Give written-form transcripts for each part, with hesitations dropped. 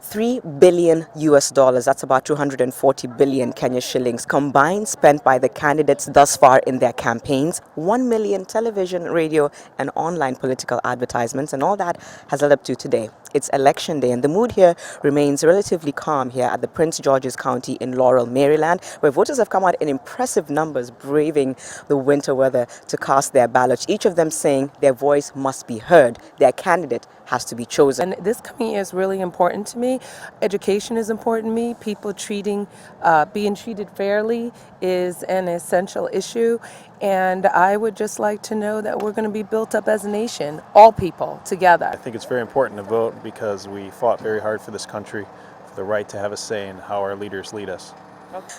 $3 billion, that's about 240 billion Kenya shillings, combined spent by the candidates thus far in their campaigns, 1 million television, radio, and online political advertisements, and all that has led up to today. It's election day, and the mood here remains relatively calm here at the Prince George's County in Laurel, Maryland, where voters have come out in impressive numbers, braving the winter weather to cast their ballots, each of them saying their voice must be heard, their candidate has to be chosen. And this coming year is really important to me. Education is important to me. People being treated fairly is an essential issue. And I would just like to know that we're going to be built up as a nation, all people together. I think it's very important to vote because we fought very hard for this country, for the right to have a say in how our leaders lead us.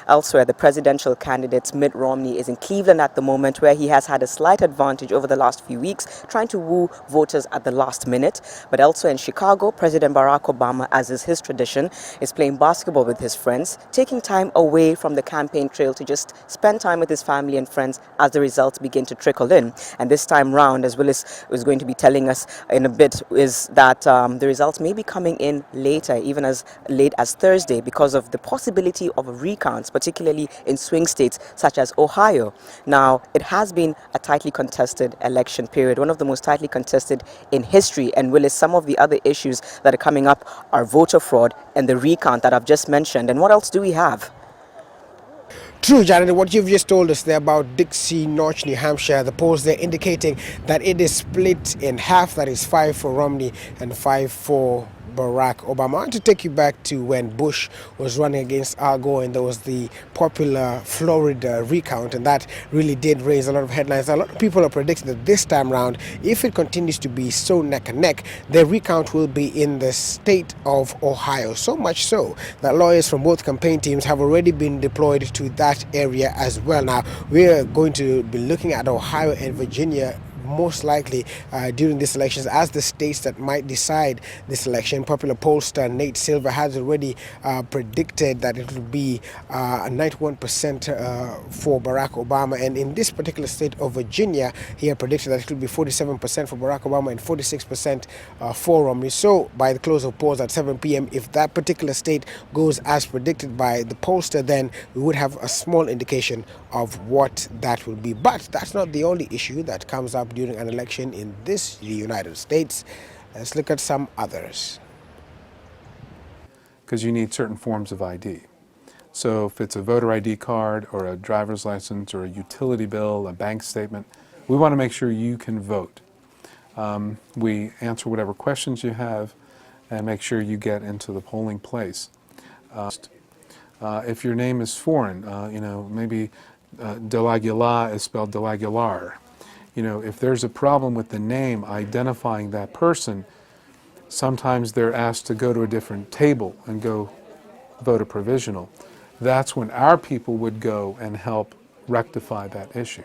Elsewhere, the presidential candidate Mitt Romney is in Cleveland at the moment, where he has had a slight advantage over the last few weeks, trying to woo voters at the last minute. But elsewhere in Chicago, President Barack Obama, as is his tradition, is playing basketball with his friends, taking time away from the campaign trail to just spend time with his family and friends as the results begin to trickle in. And this time round, as Willis is going to be telling us in a bit, is that the results may be coming in later, even as late as Thursday, because of the possibility of a recounts, particularly in swing states such as Ohio. Now, it has been a tightly contested election period, one of the most tightly contested in history. And Willis, some of the other issues that are coming up are voter fraud and the recount that I've just mentioned. And what else do we have? True, Janet, what you've just told us there about Dixie Notch, New Hampshire, the polls there indicating that it is split in half, that is 5 for Romney and 5 for Barack Obama. I want to take you back to when Bush was running against Al Gore and there was the popular Florida recount, and that really did raise a lot of headlines. A lot of people are predicting that this time around, if it continues to be so neck and neck, the recount will be in the state of Ohio. So much so that lawyers from both campaign teams have already been deployed to that area as well. Now, we're going to be looking at Ohio and Virginia most likely during these elections as the states that might decide this election. Popular pollster Nate Silver has already predicted that it will be 91% for Barack Obama, and in this particular state of Virginia, he had predicted that it will be 47% for Barack Obama and 46% for Romney. So by the close of polls at 7 p.m., if that particular state goes as predicted by the pollster, then we would have a small indication of what that will be. But that's not the only issue that comes up during an election in this United States. Let's look at some others. Because you need certain forms of ID. So if it's a voter ID card or a driver's license or a utility bill, a bank statement, we want to make sure you can vote. We answer whatever questions you have and make sure you get into the polling place. If your name is foreign, maybe De La Aguilar is spelled De La Aguilar. If there's a problem with the name identifying that person, sometimes they're asked to go to a different table and go vote a provisional. That's when our people would go and help rectify that issue.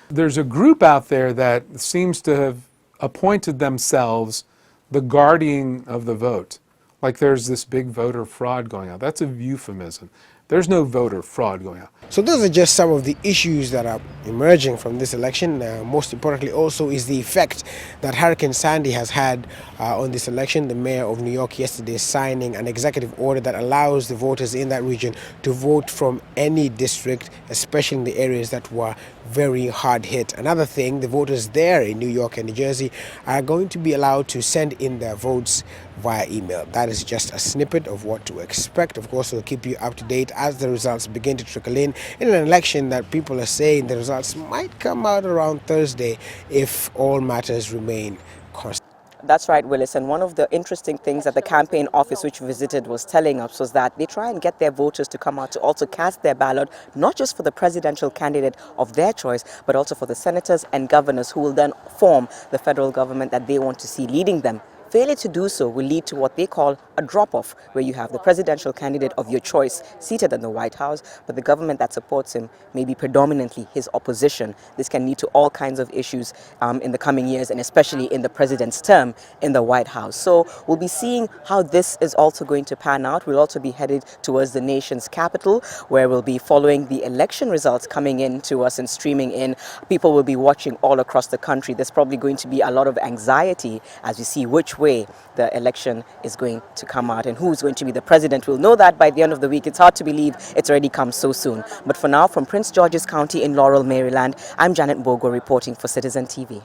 There's a group out there that seems to have appointed themselves the guardian of the vote. Like there's this big voter fraud going on. That's a euphemism. There's no voter fraud going on. So those are just some of the issues that are emerging from this election. Most importantly also is the effect that Hurricane Sandy has had on this election. The mayor of New York yesterday signing an executive order that allows the voters in that region to vote from any district, especially in the areas that were very hard hit. Another thing, the voters there in New York and New Jersey are going to be allowed to send in their votes via email. That is just a snippet of what to expect. Of course, we'll keep you up to date as the results begin to trickle in an election that people are saying the results might come out around Thursday if all matters remain constant. That's right, Willis. And one of the interesting things that the campaign office which we visited was telling us was that they try and get their voters to come out to also cast their ballot, not just for the presidential candidate of their choice, but also for the senators and governors who will then form the federal government that they want to see leading them Failure to do so will lead to what they call a drop-off, where you have the presidential candidate of your choice seated in the White House, but the government that supports him may be predominantly his opposition. This can lead to all kinds of issues in the coming years, and especially in the president's term in the White House. So we'll be seeing how this is also going to pan out. We'll also be headed towards the nation's capital, where we'll be following the election results coming in to us and streaming in. People will be watching all across the country. There's probably going to be a lot of anxiety as we see which way the election is going to come out and who's going to be the president. We'll know that by the end of the week. It's hard to believe it's already come so soon. But for now, from Prince George's County in Laurel, Maryland, I'm Janet Bogo reporting for Citizen TV.